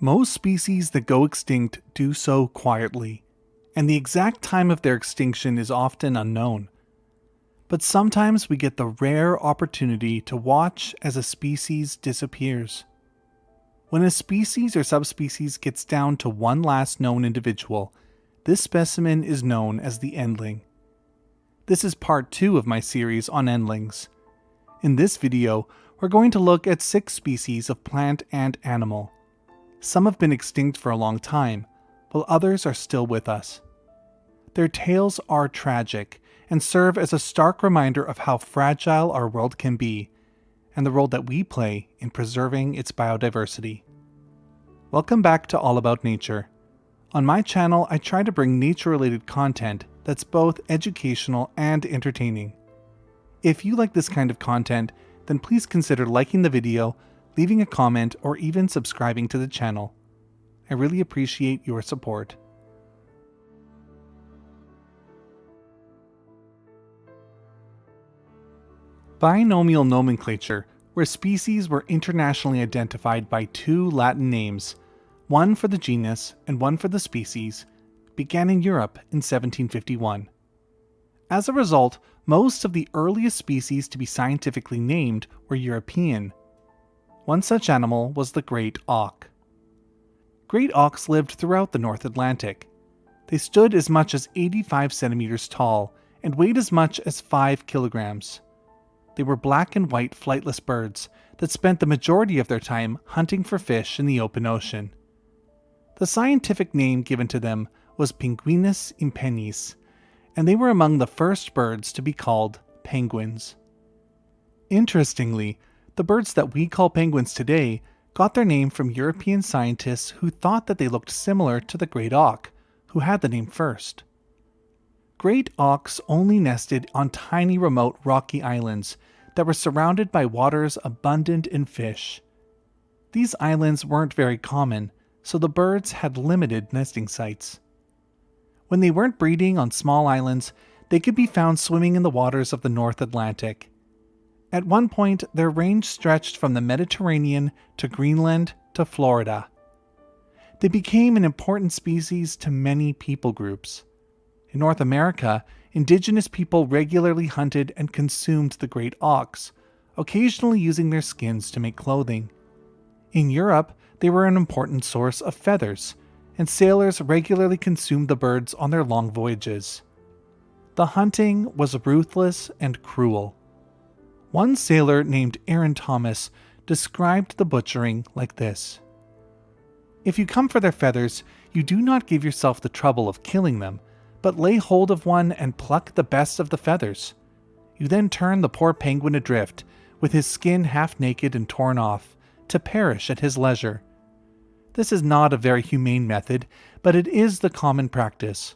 Most species that go extinct do so quietly, and the exact time of their extinction is often unknown. But sometimes we get the rare opportunity to watch as a species disappears. When a species or subspecies gets down to one last known individual, this specimen is known as the endling. This is part 2 of my series on endlings. In this video, we're going to look at 6 species of plant and animal. Some have been extinct for a long time, while others are still with us. Their tales are tragic and serve as a stark reminder of how fragile our world can be, and the role that we play in preserving its biodiversity. Welcome back to All About Nature. On my channel, I try to bring nature-related content that's both educational and entertaining. If you like this kind of content, then please consider liking the video, leaving a comment, or even subscribing to the channel. I really appreciate your support. Binomial nomenclature, where species were internationally identified by 2 Latin names, one for the genus and one for the species, began in Europe in 1751. As a result, most of the earliest species to be scientifically named were European. One such animal was the Great Auk. Great auks lived throughout the North Atlantic. They stood as much as 85 centimeters tall and weighed as much as 5 kilograms. They were black and white flightless birds that spent the majority of their time hunting for fish in the open ocean. The scientific name given to them was Pinguinus impennis, and they were among the first birds to be called penguins. Interestingly, the birds that we call penguins today got their name from European scientists who thought that they looked similar to the Great Auk, who had the name first. Great auks only nested on tiny remote rocky islands that were surrounded by waters abundant in fish. These islands weren't very common, so the birds had limited nesting sites. When they weren't breeding on small islands, they could be found swimming in the waters of the North Atlantic. At one point, their range stretched from the Mediterranean to Greenland to Florida. They became an important species to many people groups. In North America, indigenous people regularly hunted and consumed the great auks, occasionally using their skins to make clothing. In Europe, they were an important source of feathers, and sailors regularly consumed the birds on their long voyages. The hunting was ruthless and cruel. One sailor named Aaron Thomas described the butchering like this: "If you come for their feathers, you do not give yourself the trouble of killing them, but lay hold of one and pluck the best of the feathers. You then turn the poor penguin adrift, with his skin half naked and torn off, to perish at his leisure. This is not a very humane method, but it is the common practice.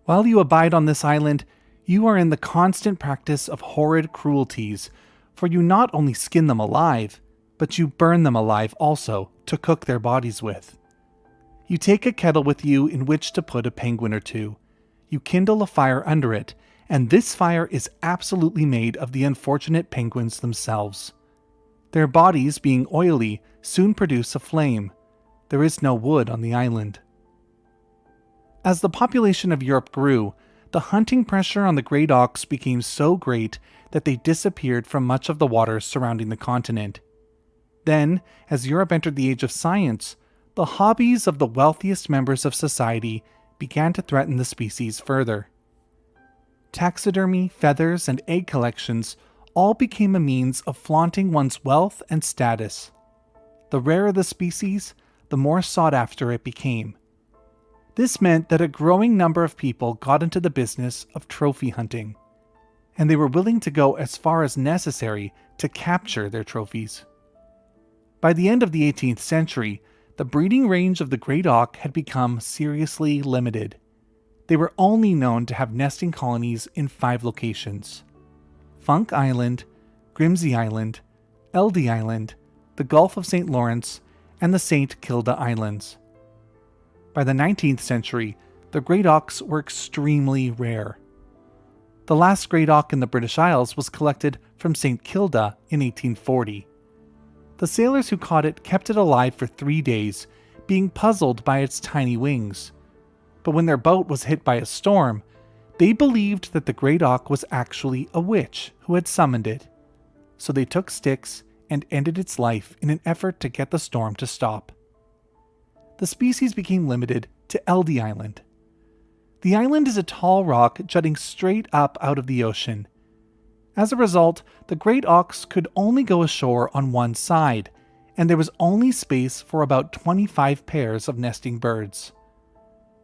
While you abide on this island, you are in the constant practice of horrid cruelties, for you not only skin them alive, but you burn them alive also, to cook their bodies with. You take a kettle with you in which to put a penguin or two. You kindle a fire under it, and this fire is absolutely made of the unfortunate penguins themselves. Their bodies, being oily, soon produce a flame. There is no wood on the island." As the population of Europe grew, the hunting pressure on the great auks became so great that they disappeared from much of the waters surrounding the continent. Then, as Europe entered the age of science, the hobbies of the wealthiest members of society began to threaten the species further. Taxidermy, feathers, and egg collections all became a means of flaunting one's wealth and status. The rarer the species, the more sought after it became. This meant that a growing number of people got into the business of trophy hunting, and they were willing to go as far as necessary to capture their trophies. By the end of the 18th century, the breeding range of the great auk had become seriously limited. They were only known to have nesting colonies in 5 locations: Funk Island, Grimsey Island, Eldey Island, the Gulf of St. Lawrence, and the St. Kilda Islands. By the 19th century, the great auks were extremely rare. The last great auk in the British Isles was collected from St. Kilda in 1840. The sailors who caught it kept it alive for 3 days being puzzled by its tiny wings. But when their boat was hit by a storm, they believed that the Great Auk was actually a witch who had summoned it. So they took sticks and ended its life in an effort to get the storm to stop. The species became limited to Eldey Island. The island is a tall rock jutting straight up out of the ocean. As a result, the Great Auks could only go ashore on one side, and there was only space for about 25 pairs of nesting birds.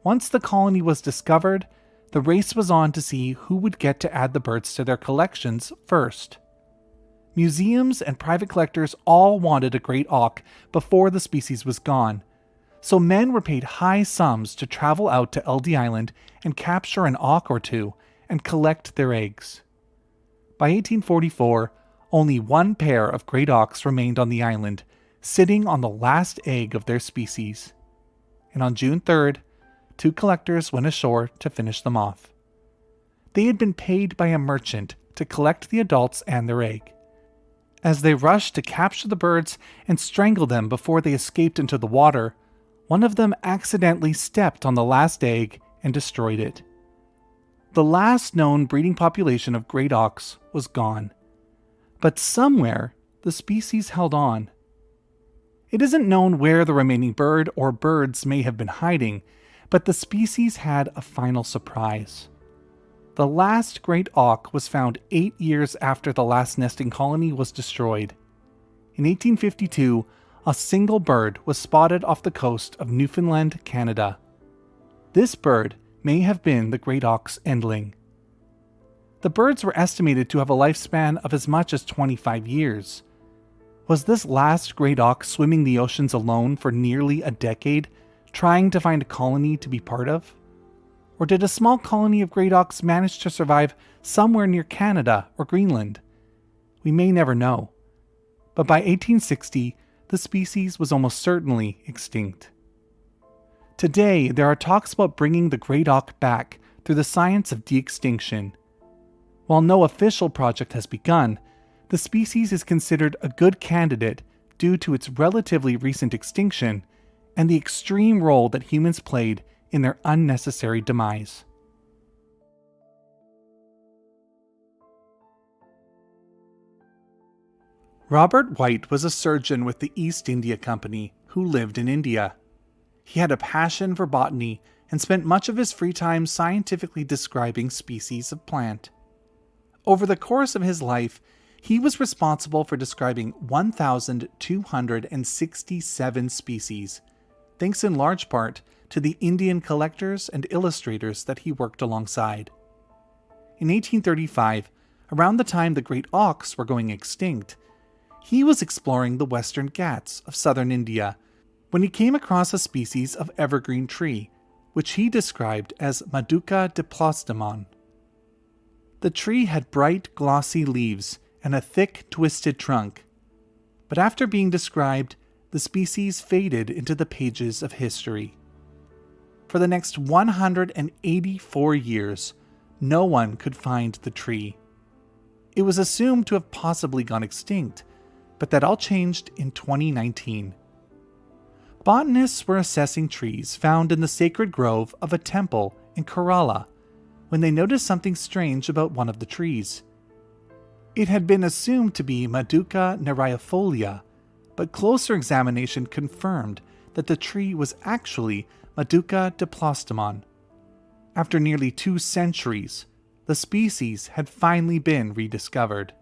Once the colony was discovered, the race was on to see who would get to add the birds to their collections first. Museums and private collectors all wanted a Great Auk before the species was gone, so men were paid high sums to travel out to Eldey Island and capture an auk or two and collect their eggs. By 1844, only one pair of Great Auks remained on the island, sitting on the last egg of their species. And on June 3rd, 2 collectors went ashore to finish them off. They had been paid by a merchant to collect the adults and their egg. As they rushed to capture the birds and strangle them before they escaped into the water, one of them accidentally stepped on the last egg and destroyed it. The last known breeding population of Great Auks was gone, but somewhere the species held on. It isn't known where the remaining bird or birds may have been hiding, but the species had a final surprise. The last Great Auk was found 8 years after the last nesting colony was destroyed. In 1852, a single bird was spotted off the coast of Newfoundland, Canada. This bird may have been the Great Auk's endling. The birds were estimated to have a lifespan of as much as 25 years. Was this last Great Auk swimming the oceans alone for nearly a decade, trying to find a colony to be part of? Or did a small colony of Great Auks manage to survive somewhere near Canada or Greenland? We may never know. But by 1860, the species was almost certainly extinct. Today, there are talks about bringing the Great Auk back through the science of de-extinction. While no official project has begun, the species is considered a good candidate due to its relatively recent extinction and the extreme role that humans played in their unnecessary demise. Robert White was a surgeon with the East India Company who lived in India. He had a passion for botany and spent much of his free time scientifically describing species of plant. Over the course of his life, he was responsible for describing 1,267 species, thanks in large part to the Indian collectors and illustrators that he worked alongside. In 1835, around the time the Great Auks were going extinct, he was exploring the western Ghats of southern India when he came across a species of evergreen tree, which he described as Madhuca diplostemon. The tree had bright, glossy leaves and a thick, twisted trunk. But after being described, the species faded into the pages of history. For the next 184 years, no one could find the tree. It was assumed to have possibly gone extinct, but that all changed in 2019. Botanists were assessing trees found in the sacred grove of a temple in Kerala when they noticed something strange about one of the trees. It had been assumed to be Madhuca neraifolia, but closer examination confirmed that the tree was actually Madhuca diplostemon. After nearly 2 centuries, the species had finally been rediscovered.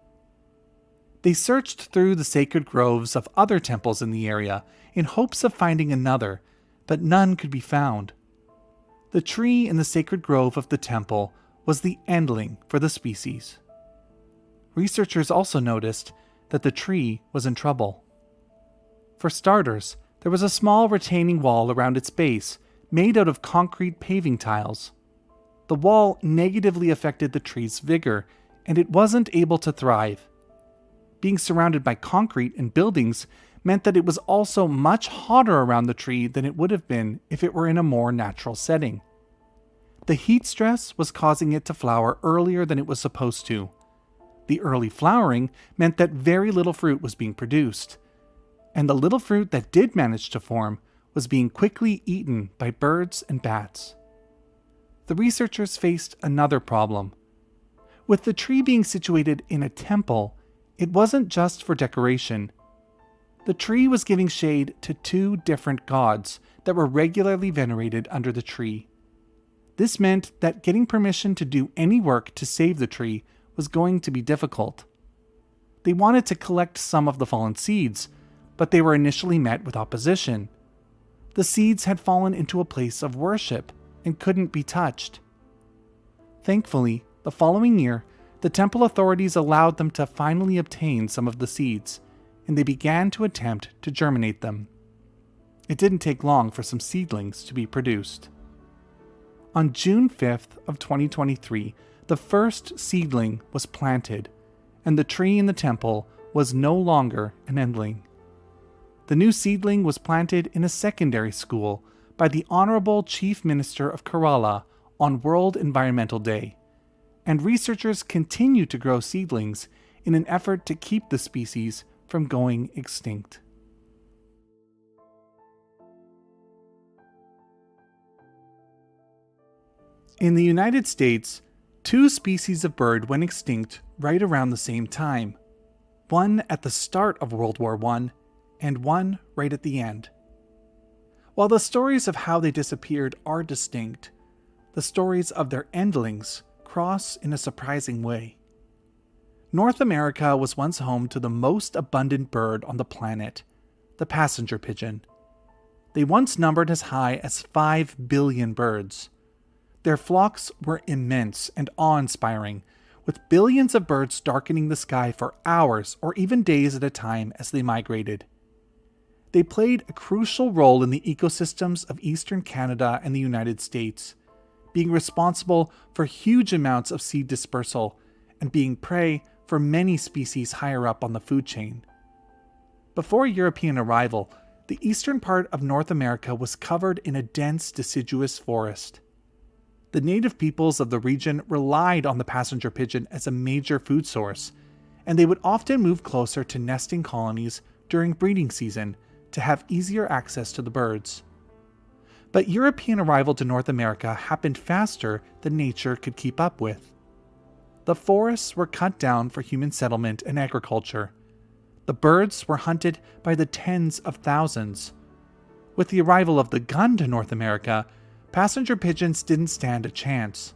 They searched through the sacred groves of other temples in the area in hopes of finding another, but none could be found. The tree in the sacred grove of the temple was the endling for the species. Researchers also noticed that the tree was in trouble. For starters, there was a small retaining wall around its base, made out of concrete paving tiles. The wall negatively affected the tree's vigor, and it wasn't able to thrive. Being surrounded by concrete and buildings meant that it was also much hotter around the tree than it would have been if it were in a more natural setting. The heat stress was causing it to flower earlier than it was supposed to. The early flowering meant that very little fruit was being produced. And the little fruit that did manage to form was being quickly eaten by birds and bats. The researchers faced another problem. With the tree being situated in a temple, it wasn't just for decoration. The tree was giving shade to two different gods that were regularly venerated under the tree. This meant that getting permission to do any work to save the tree was going to be difficult. They wanted to collect some of the fallen seeds, but they were initially met with opposition. The seeds had fallen into a place of worship and couldn't be touched. Thankfully, the following year, the temple authorities allowed them to finally obtain some of the seeds, and they began to attempt to germinate them. It didn't take long for some seedlings to be produced. On June 5th of 2023, the first seedling was planted, and the tree in the temple was no longer an endling. The new seedling was planted in a secondary school by the Honorable Chief Minister of Kerala on World Environmental Day, and researchers continue to grow seedlings in an effort to keep the species from going extinct. In the United States, two species of bird went extinct right around the same time, one at the start of World War I and one right at the end. While the stories of how they disappeared are distinct, the stories of their endlings cross in a surprising way. North America was once home to the most abundant bird on the planet, the passenger pigeon. They once numbered as high as 5 billion birds. Their flocks were immense and awe-inspiring, with billions of birds darkening the sky for hours or even days at a time as they migrated. They played a crucial role in the ecosystems of eastern Canada and the United States, being responsible for huge amounts of seed dispersal and being prey for many species higher up on the food chain. Before European arrival, the eastern part of North America was covered in a dense deciduous forest. The native peoples of the region relied on the passenger pigeon as a major food source, and they would often move closer to nesting colonies during breeding season to have easier access to the birds. But European arrival to North America happened faster than nature could keep up with. The forests were cut down for human settlement and agriculture. The birds were hunted by the tens of thousands. With the arrival of the gun to North America, passenger pigeons didn't stand a chance.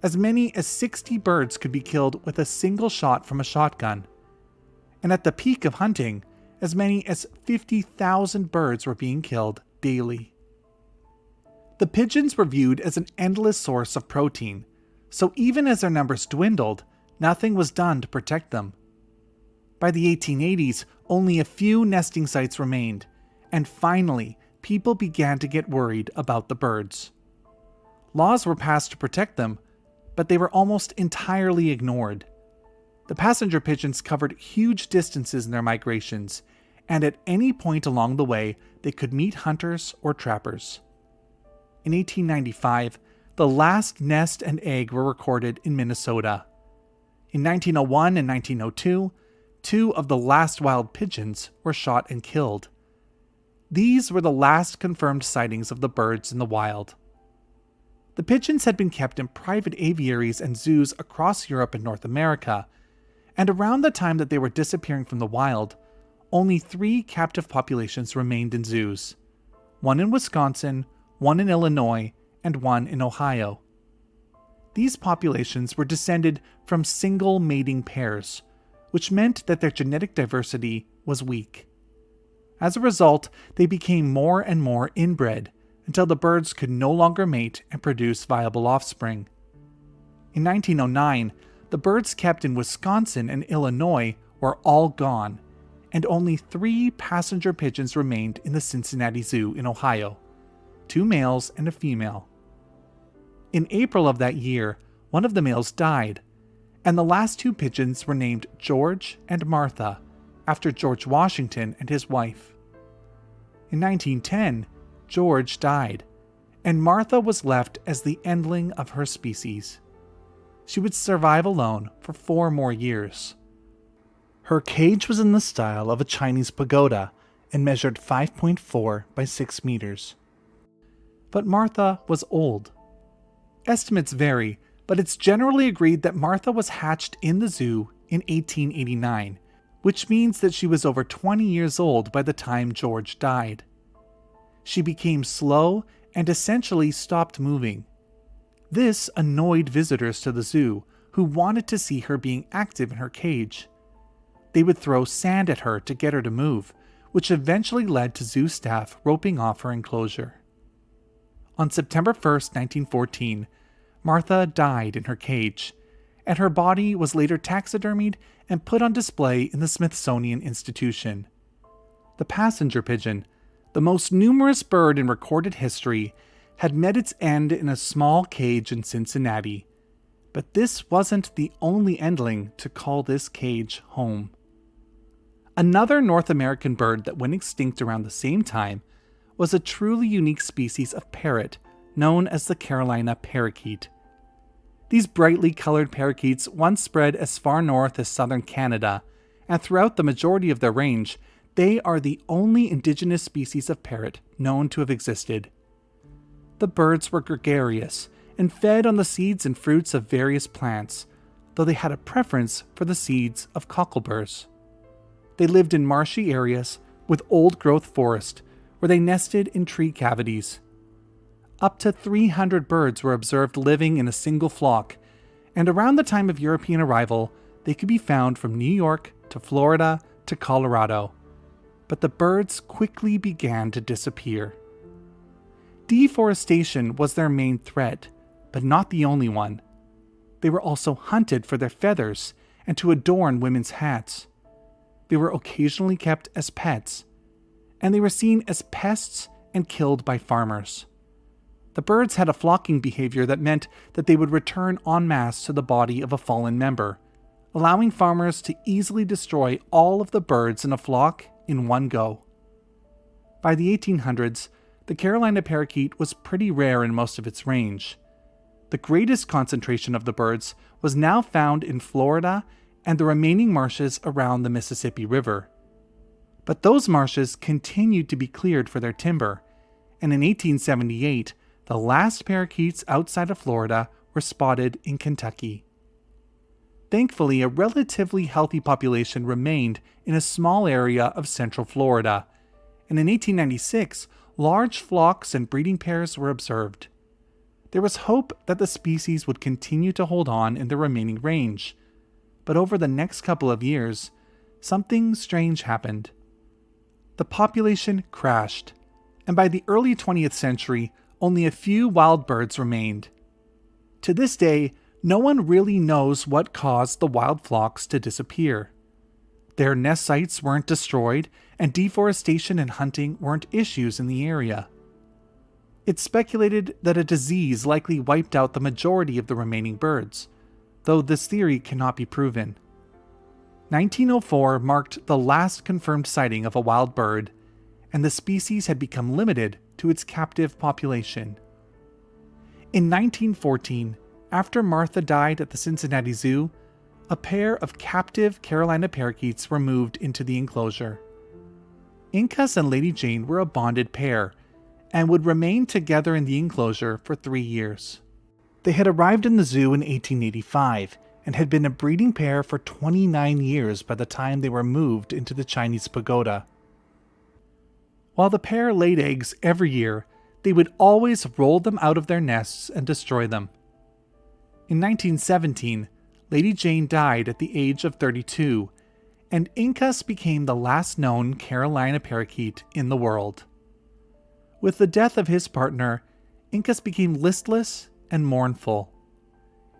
As many as 60 birds could be killed with a single shot from a shotgun. And at the peak of hunting, as many as 50,000 birds were being killed daily. The pigeons were viewed as an endless source of protein, so even as their numbers dwindled, nothing was done to protect them. By the 1880s, only a few nesting sites remained, and finally, people began to get worried about the birds. Laws were passed to protect them, but they were almost entirely ignored. The passenger pigeons covered huge distances in their migrations, and at any point along the way, they could meet hunters or trappers. In 1895, the last nest and egg were recorded in Minnesota. In 1901 and 1902, 2 of the last wild pigeons were shot and killed. These were the last confirmed sightings of the birds in the wild. The pigeons had been kept in private aviaries and zoos across Europe and North America, and around the time that they were disappearing from the wild, only 3 captive populations remained in zoos, one in Wisconsin, one in Illinois, and one in Ohio. These populations were descended from single mating pairs, which meant that their genetic diversity was weak. As a result, they became more and more inbred until the birds could no longer mate and produce viable offspring. In 1909, the birds kept in Wisconsin and Illinois were all gone, and only 3 passenger pigeons remained in the Cincinnati Zoo in Ohio, 2 males and a female. In April of that year, one of the males died, and the last 2 pigeons were named George and Martha, after George Washington and his wife. In 1910, George died, and Martha was left as the endling of her species. She would survive alone for 4 more years. Her cage was in the style of a Chinese pagoda, and measured 5.4 by 6 meters. But Martha was old. Estimates vary, but it's generally agreed that Martha was hatched in the zoo in 1889, which means that she was over 20 years old by the time George died. She became slow and essentially stopped moving. This annoyed visitors to the zoo who wanted to see her being active in her cage. They would throw sand at her to get her to move, which eventually led to zoo staff roping off her enclosure. On September 1st, 1914, Martha died in her cage, and her body was later taxidermied and put on display in the Smithsonian Institution. The passenger pigeon, the most numerous bird in recorded history, had met its end in a small cage in Cincinnati. But this wasn't the only endling to call this cage home. Another North American bird that went extinct around the same time was a truly unique species of parrot known as the Carolina Parakeet. These brightly colored parakeets once spread as far north as southern Canada, and throughout the majority of their range, they are the only indigenous species of parrot known to have existed. The birds were gregarious and fed on the seeds and fruits of various plants, though they had a preference for the seeds of cockleburs. They lived in marshy areas with old-growth forest, where they nested in tree cavities. Up to 300 birds were observed living in a single flock, and around the time of European arrival, they could be found from New York to Florida to Colorado. But the birds quickly began to disappear. Deforestation was their main threat, but not the only one. They were also hunted for their feathers and to adorn women's hats. They were occasionally kept as pets, and they were seen as pests and killed by farmers. The birds had a flocking behavior that meant that they would return en masse to the body of a fallen member, allowing farmers to easily destroy all of the birds in a flock in one go. By the 1800s, the Carolina parakeet was pretty rare in most of its range. The greatest concentration of the birds was now found in Florida and the remaining marshes around the Mississippi River. But those marshes continued to be cleared for their timber, and in 1878, the last parakeets outside of Florida were spotted in Kentucky. Thankfully, a relatively healthy population remained in a small area of central Florida, and in 1896, large flocks and breeding pairs were observed. There was hope that the species would continue to hold on in the remaining range, but over the next couple of years, something strange happened. The population crashed, and by the early 20th century, only a few wild birds remained. To this day, no one really knows what caused the wild flocks to disappear. Their nest sites weren't destroyed, and deforestation and hunting weren't issues in the area. It's speculated that a disease likely wiped out the majority of the remaining birds, though this theory cannot be proven. 1904 marked the last confirmed sighting of a wild bird, and the species had become limited to its captive population. In 1914, after Martha died at the Cincinnati Zoo, a pair of captive Carolina parakeets were moved into the enclosure. Incas and Lady Jane were a bonded pair, and would remain together in the enclosure for 3 years. They had arrived in the zoo in 1885, and had been a breeding pair for 29 years by the time they were moved into the Chinese pagoda. While the pair laid eggs every year, they would always roll them out of their nests and destroy them. In 1917, Lady Jane died at the age of 32, and Incas became the last known Carolina parakeet in the world. With the death of his partner, Incas became listless and mournful.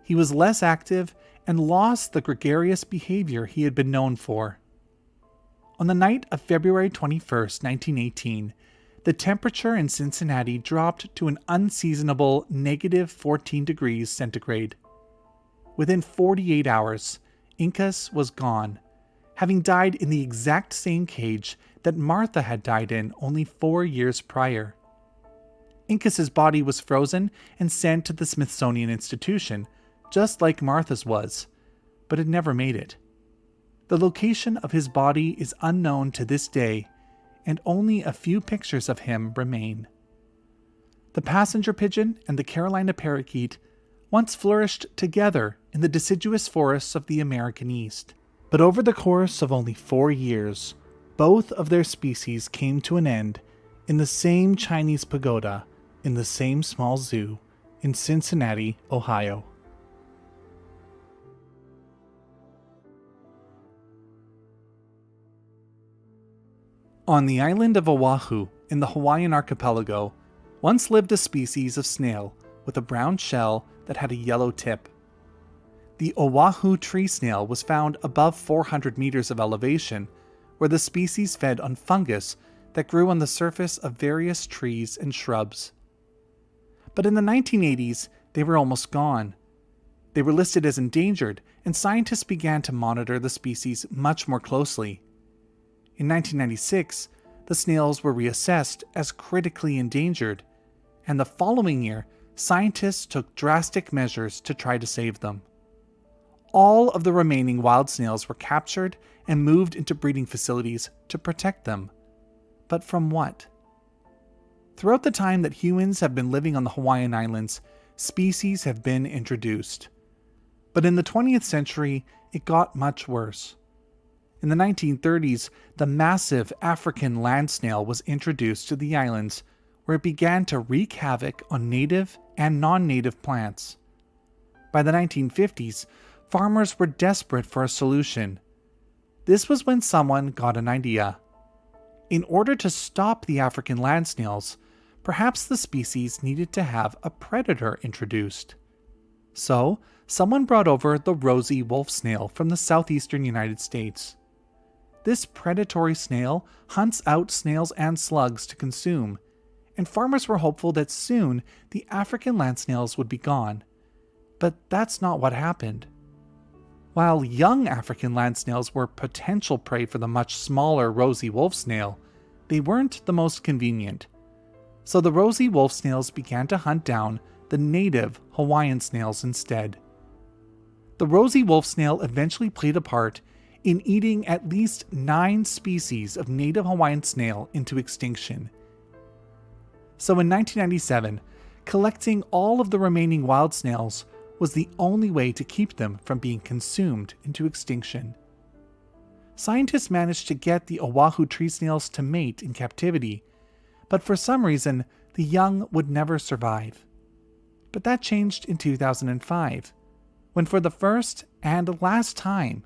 He was less active and lost the gregarious behavior he had been known for. On the night of February 21, 1918, the temperature in Cincinnati dropped to an unseasonable negative 14 degrees centigrade. Within 48 hours, Incas was gone, having died in the exact same cage that Martha had died in only 4 years prior. Incas's body was frozen and sent to the Smithsonian Institution, just like Martha's was, but it never made it. The location of his body is unknown to this day, and only a few pictures of him remain. The passenger pigeon and the Carolina parakeet once flourished together in the deciduous forests of the American East, but over the course of only 4 years, both of their species came to an end in the same Chinese pagoda in the same small zoo in Cincinnati, Ohio. On the island of Oahu in the Hawaiian archipelago once lived a species of snail with a brown shell that had a yellow tip. The Oahu tree snail was found above 400 meters of elevation, where the species fed on fungus that grew on the surface of various trees and shrubs. But in the 1980s, they were almost gone. They were listed as endangered, and scientists began to monitor the species much more closely. In 1996, the snails were reassessed as critically endangered, and the following year, scientists took drastic measures to try to save them. All of the remaining wild snails were captured and moved into breeding facilities to protect them. But from what? Throughout the time that humans have been living on the Hawaiian Islands, species have been introduced. But in the 20th century, it got much worse. In the 1930s, the massive African land snail was introduced to the islands, where it began to wreak havoc on native and non-native plants. By the 1950s, farmers were desperate for a solution. This was when someone got an idea. In order to stop the African land snails, perhaps the species needed to have a predator introduced. So, someone brought over the rosy wolf snail from the southeastern United States. This predatory snail hunts out snails and slugs to consume, and farmers were hopeful that soon the African land snails would be gone. But that's not what happened. While young African land snails were potential prey for the much smaller rosy wolf snail, they weren't the most convenient. So the rosy wolf snails began to hunt down the native Hawaiian snails instead. The rosy wolf snail eventually played a part in eating at least 9 species of native Hawaiian snail into extinction. So in 1997, collecting all of the remaining wild snails was the only way to keep them from being consumed into extinction. Scientists managed to get the Oahu tree snails to mate in captivity, but for some reason, the young would never survive. But that changed in 2005, when for the first and last time,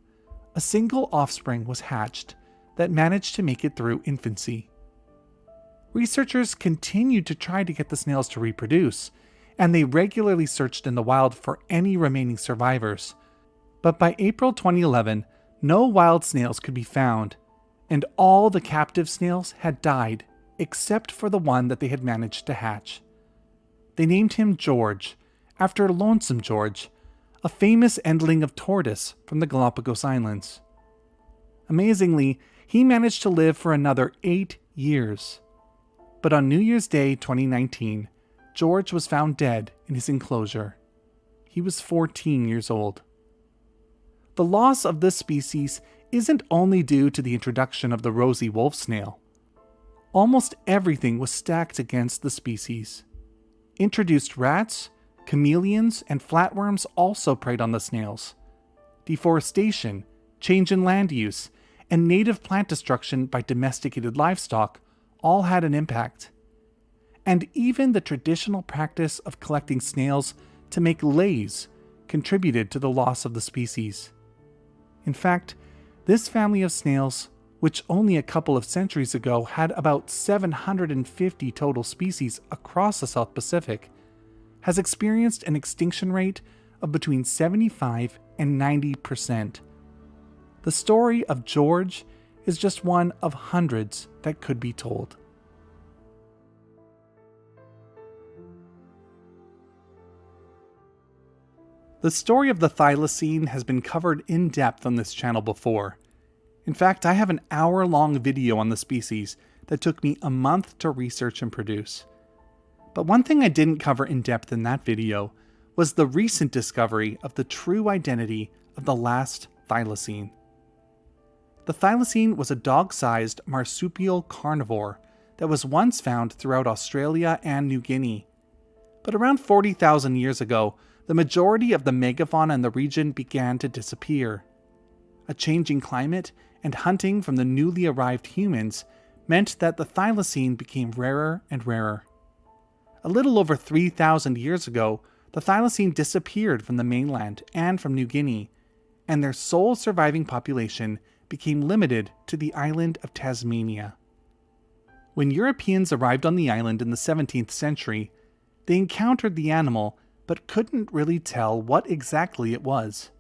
a single offspring was hatched that managed to make it through infancy. Researchers continued to try to get the snails to reproduce, and they regularly searched in the wild for any remaining survivors. But by April 2011, no wild snails could be found, and all the captive snails had died, except for the one that they had managed to hatch. They named him George, after Lonesome George, a famous endling of tortoise from the Galapagos Islands. Amazingly, he managed to live for another 8 years. But on New Year's Day 2019, George was found dead in his enclosure. He was 14 years old. The loss of this species isn't only due to the introduction of the rosy wolf snail. Almost everything was stacked against the species. Introduced rats, chameleons, and flatworms also preyed on the snails. Deforestation, change in land use, and native plant destruction by domesticated livestock all had an impact. And even the traditional practice of collecting snails to make leis contributed to the loss of the species. In fact, this family of snails, which only a couple of centuries ago had about 750 total species across the South Pacific, has experienced an extinction rate of between 75 and 90%. The story of George is just one of hundreds that could be told. The story of the Thylacine has been covered in depth on this channel before. In fact, I have an hour-long video on the species that took me a month to research and produce. But one thing I didn't cover in depth in that video was the recent discovery of the true identity of the last Thylacine. The thylacine was a dog-sized marsupial carnivore that was once found throughout Australia and New Guinea. But around 40,000 years ago, the majority of the megafauna in the region began to disappear. A changing climate and hunting from the newly arrived humans meant that the thylacine became rarer and rarer. A little over 3,000 years ago, the thylacine disappeared from the mainland and from New Guinea, and their sole surviving population became limited to the island of Tasmania. When Europeans arrived on the island in the 17th century, they encountered the animal but couldn't really tell what exactly it was.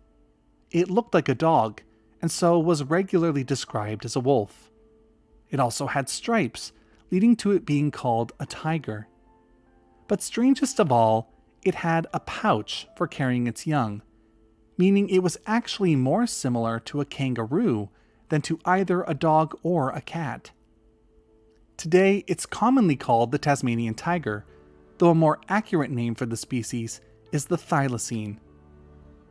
It looked like a dog, and so was regularly described as a wolf. It also had stripes, leading to it being called a tiger. But strangest of all, it had a pouch for carrying its young, meaning it was actually more similar to a kangaroo than to either a dog or a cat. Today, it's commonly called the Tasmanian tiger, though a more accurate name for the species is the thylacine.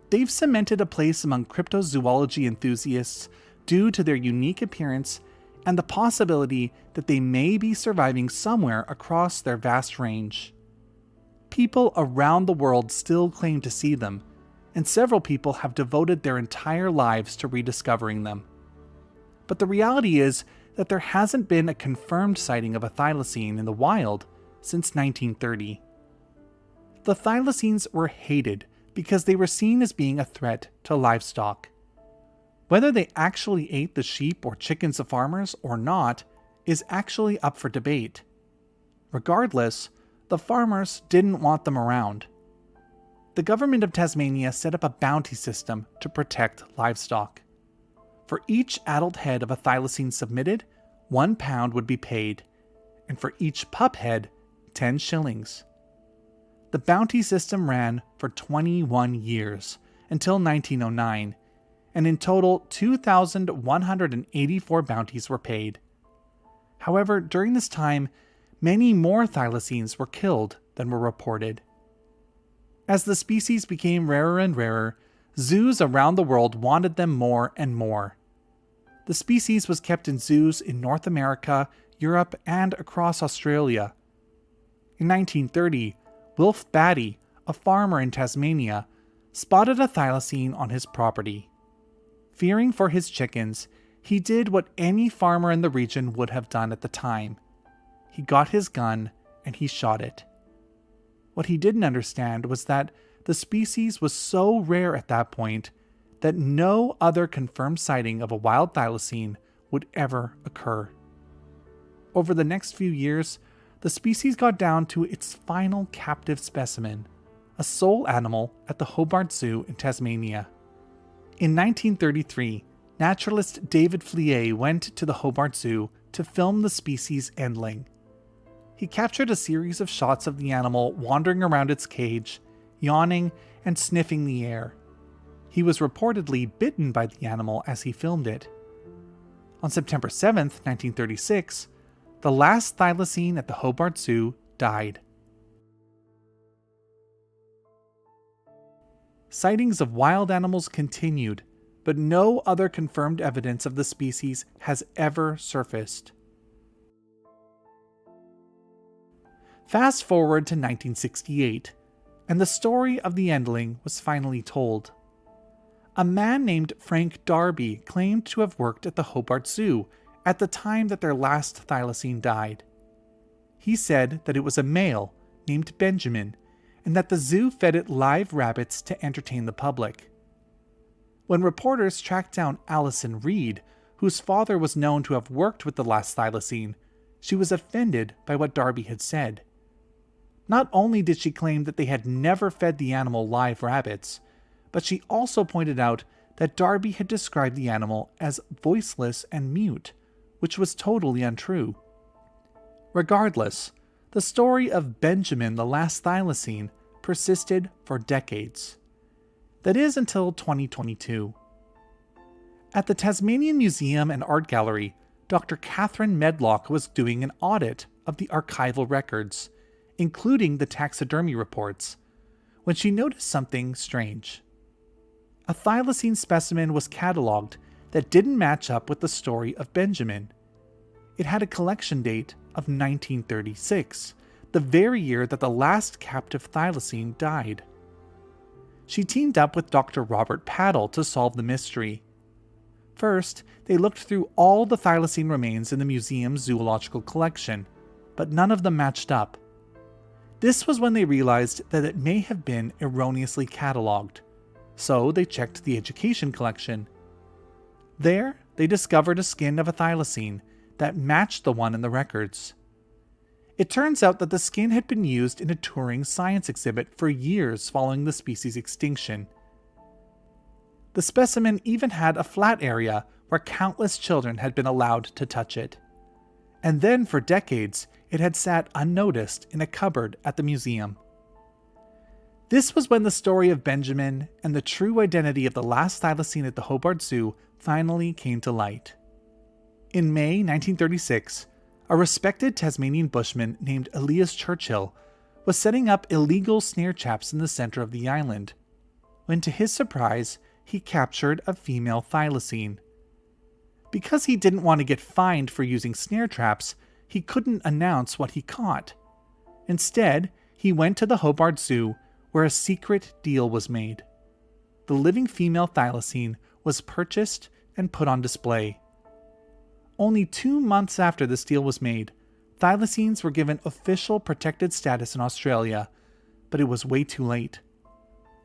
They've cemented a place among cryptozoology enthusiasts due to their unique appearance and the possibility that they may be surviving somewhere across their vast range. People around the world still claim to see them, and several people have devoted their entire lives to rediscovering them. But the reality is that there hasn't been a confirmed sighting of a thylacine in the wild since 1930. The thylacines were hated because they were seen as being a threat to livestock. Whether they actually ate the sheep or chickens of farmers or not is actually up for debate. Regardless, the farmers didn't want them around. The government of Tasmania set up a bounty system to protect livestock. For each adult head of a thylacine submitted, £1 would be paid, and for each pup head, 10 shillings. The bounty system ran for 21 years, until 1909, and in total 2,184 bounties were paid. However, during this time, many more thylacines were killed than were reported. As the species became rarer and rarer, zoos around the world wanted them more and more. The species was kept in zoos in North America, Europe, and across Australia. In 1930, Wilf Batty, a farmer in Tasmania, spotted a thylacine on his property. Fearing for his chickens, he did what any farmer in the region would have done at the time. He got his gun and he shot it. What he didn't understand was that the species was so rare at that point that no other confirmed sighting of a wild thylacine would ever occur. Over the next few years, the species got down to its final captive specimen, a sole animal at the Hobart Zoo in Tasmania. In 1933, naturalist David Flier went to the Hobart Zoo to film the species endling. He captured a series of shots of the animal wandering around its cage, yawning and sniffing the air. He was reportedly bitten by the animal as he filmed it. On September 7, 1936, the last thylacine at the Hobart Zoo died. Sightings of wild animals continued, but no other confirmed evidence of the species has ever surfaced. Fast forward to 1968, and the story of the endling was finally told. A man named Frank Darby claimed to have worked at the Hobart Zoo at the time that their last thylacine died. He said that it was a male named Benjamin, and that the zoo fed it live rabbits to entertain the public. When reporters tracked down Allison Reed, whose father was known to have worked with the last thylacine, she was offended by what Darby had said. Not only did she claim that they had never fed the animal live rabbits, but she also pointed out that Darby had described the animal as voiceless and mute, which was totally untrue. Regardless, the story of Benjamin the last thylacine persisted for decades. That is until 2022. At the Tasmanian Museum and Art Gallery, Dr. Catherine Medlock was doing an audit of the archival records, including the taxidermy reports, when she noticed something strange. A thylacine specimen was catalogued that didn't match up with the story of Benjamin. It had a collection date of 1936, the very year that the last captive Thylacine died. She teamed up with Dr. Robert Paddle to solve the mystery. First, they looked through all the Thylacine remains in the museum's zoological collection, but none of them matched up. This was when they realized that it may have been erroneously catalogued, so they checked the education collection. There, they discovered a skin of a Thylacine that matched the one in the records. It turns out that the skin had been used in a touring science exhibit for years following the species' extinction. The specimen even had a flat area where countless children had been allowed to touch it. And then for decades, it had sat unnoticed in a cupboard at the museum. This was when the story of Benjamin and the true identity of the last Thylacine at the Hobart Zoo finally came to light. In May 1936, a respected Tasmanian bushman named Elias Churchill was setting up illegal snare traps in the center of the island, when to his surprise, he captured a female Thylacine. Because he didn't want to get fined for using snare traps, he couldn't announce what he caught. Instead, he went to the Hobart Zoo, where a secret deal was made. The living female Thylacine was purchased and put on display. Only 2 months after this deal was made, Thylacines were given official protected status in Australia, but it was way too late.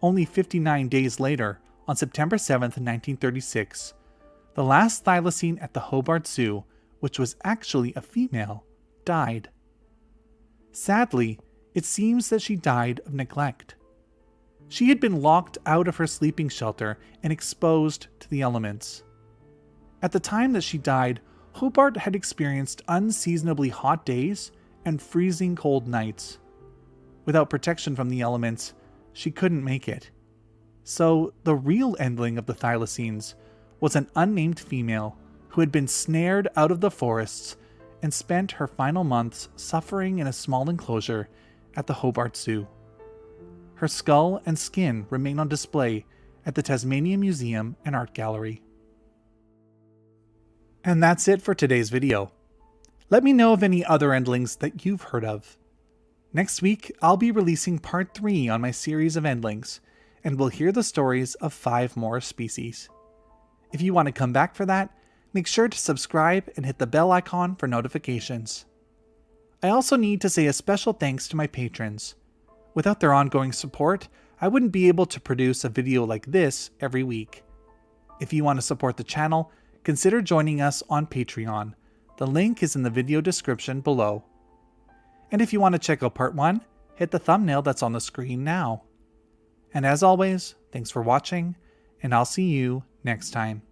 Only 59 days later, on September 7, 1936, the last Thylacine at the Hobart Zoo, which was actually a female, died. Sadly, it seems that she died of neglect. She had been locked out of her sleeping shelter and exposed to the elements. At the time that she died, Hobart had experienced unseasonably hot days and freezing cold nights. Without protection from the elements, she couldn't make it. So, the real endling of the Thylacines was an unnamed female who had been snared out of the forests and spent her final months suffering in a small enclosure at the Hobart Zoo. Her skull and skin remain on display at the Tasmania Museum and Art Gallery. And that's it for today's video. Let me know of any other endlings that you've heard of. Next week, I'll be releasing part 3 on my series of endlings, and we'll hear the stories of 5 more species. If you want to come back for that, make sure to subscribe and hit the bell icon for notifications. I also need to say a special thanks to my patrons. Without their ongoing support, I wouldn't be able to produce a video like this every week. If you want to support the channel, consider joining us on Patreon. The link is in the video description below. And if you want to check out part 1, hit the thumbnail that's on the screen now. And as always, thanks for watching, and I'll see you next time.